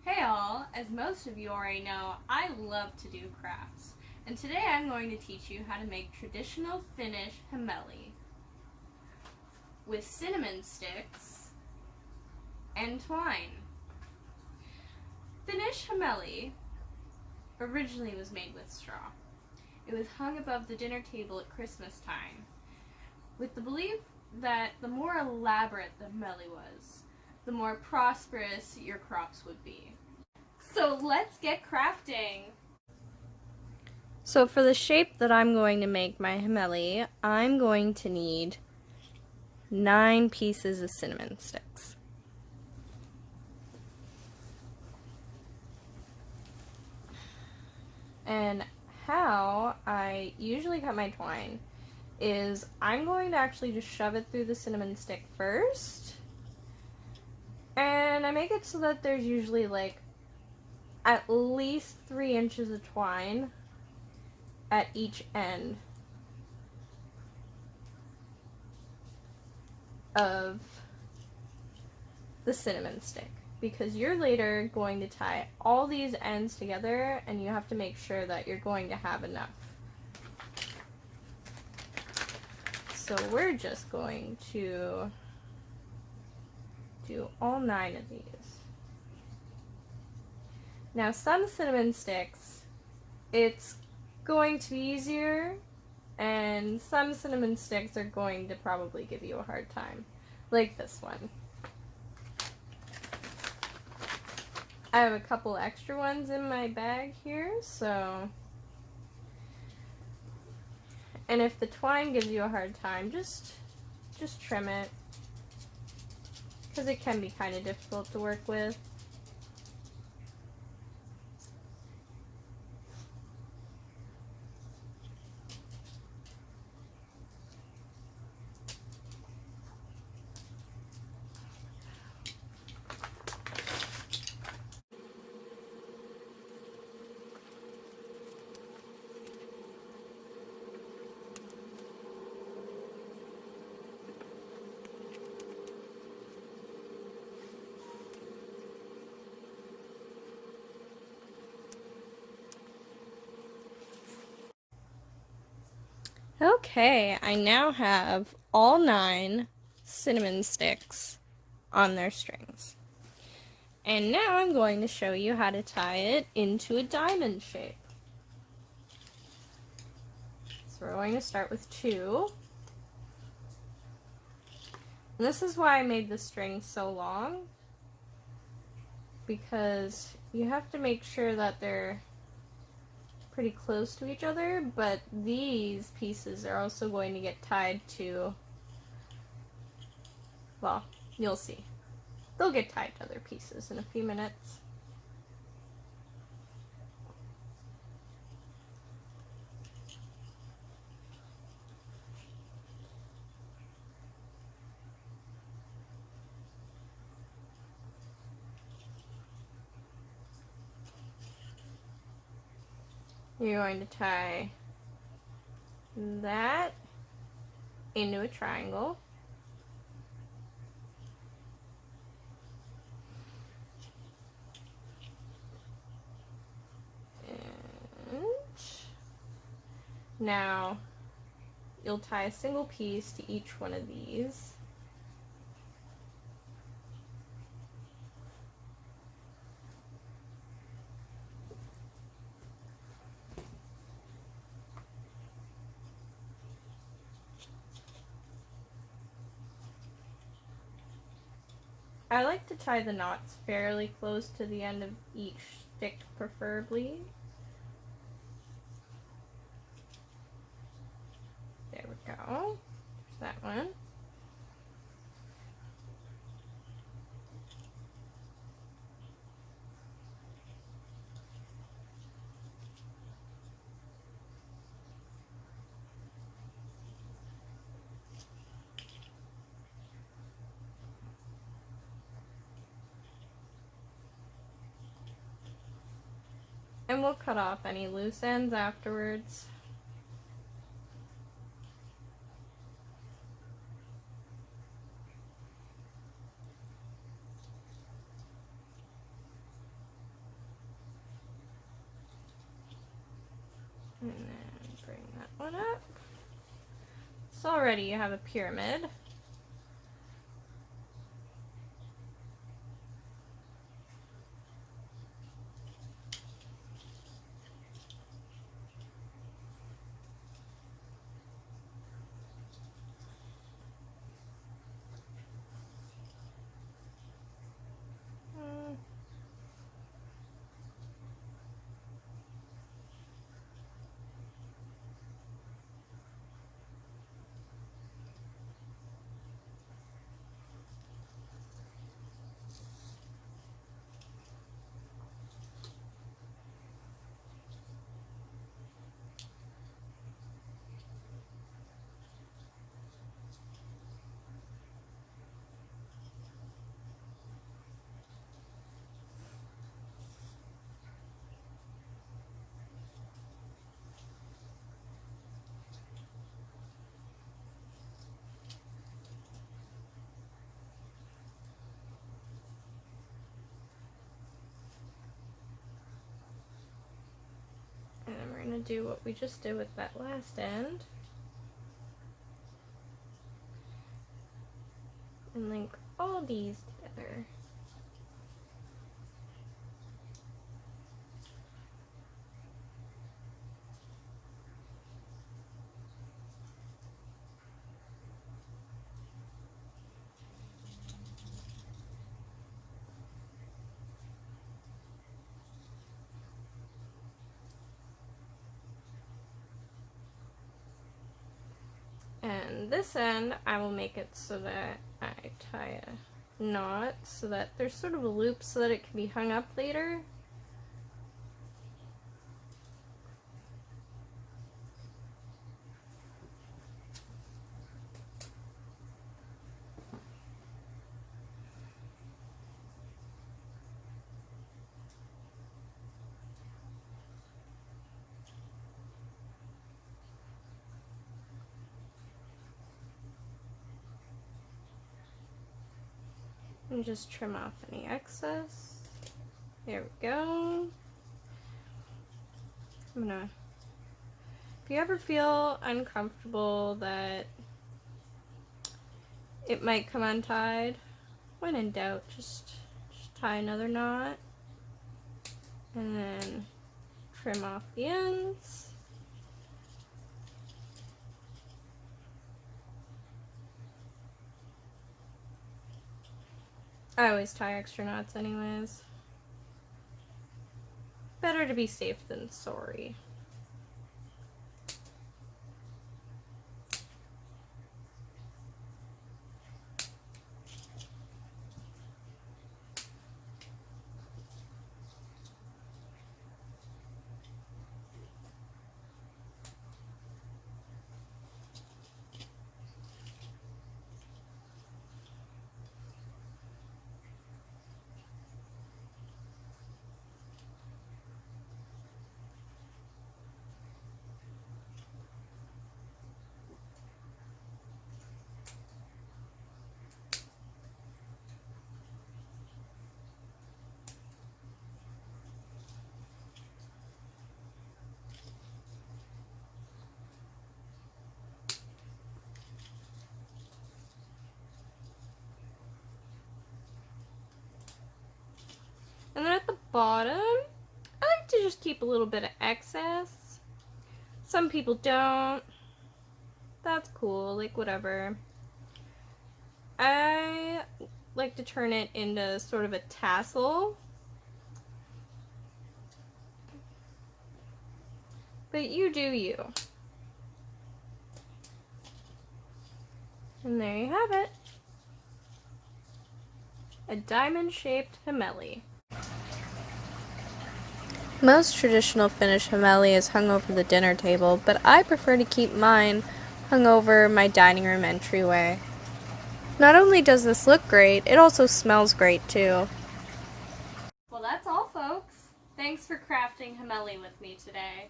Hey all, as most of you already know, I love to do crafts, and today I'm going to teach you how to make traditional Finnish himmeli with cinnamon sticks and twine. Finnish himmeli originally was made with straw. It was hung above the dinner table at Christmas time, with the belief that the more elaborate the himmeli was, the more prosperous your crops would be. So let's get crafting! So for the shape that I'm going to make my himmeli, I'm going to need 9 pieces of cinnamon sticks. And how I usually cut my twine is I'm going to actually just shove it through the cinnamon stick first. And I make it so that there's usually like at least 3 inches of twine at each end of the cinnamon stick, because you're later going to tie all these ends together and you have to make sure that you're going to have enough. So we're just going to do all 9 of these. Now some cinnamon sticks, it's going to be easier, and some cinnamon sticks are going to probably give you a hard time, like this one. I have a couple extra ones in my bag here, so... And if the twine gives you a hard time, just trim it, because it can be kind of difficult to work with. Okay, I now have all 9 cinnamon sticks on their strings. And now I'm going to show you how to tie it into a diamond shape. So we're going to start with 2. And this is why I made the string so long, because you have to make sure that they're pretty close to each other, but these pieces are also going to get tied to, well, you'll see. They'll get tied to other pieces in a few minutes. You're going to tie that into a triangle. And now you'll tie a single piece to each one of these. I like to tie the knots fairly close to the end of each stick, preferably. There we go. There's that one. And we'll cut off any loose ends afterwards. And then bring that one up. So already you have a pyramid. And then we're going to do what we just did with that last end. And link all these together. And this end, I will make it so that I tie a knot so that there's sort of a loop so that it can be hung up later. And just trim off any excess. There we go. If you ever feel uncomfortable that it might come untied, when in doubt, just tie another knot. And then trim off the ends. I always tie extra knots anyways. Better to be safe than sorry. And then at the bottom, I like to just keep a little bit of excess. Some people don't. That's cool, like whatever. I like to turn it into sort of a tassel. But you do you. And there you have it. A diamond-shaped himmeli. Most traditional Finnish himmeli is hung over the dinner table, but I prefer to keep mine hung over my dining room entryway. Not only does this look great, it also smells great too. Well, that's all, folks. Thanks for crafting himmeli with me today.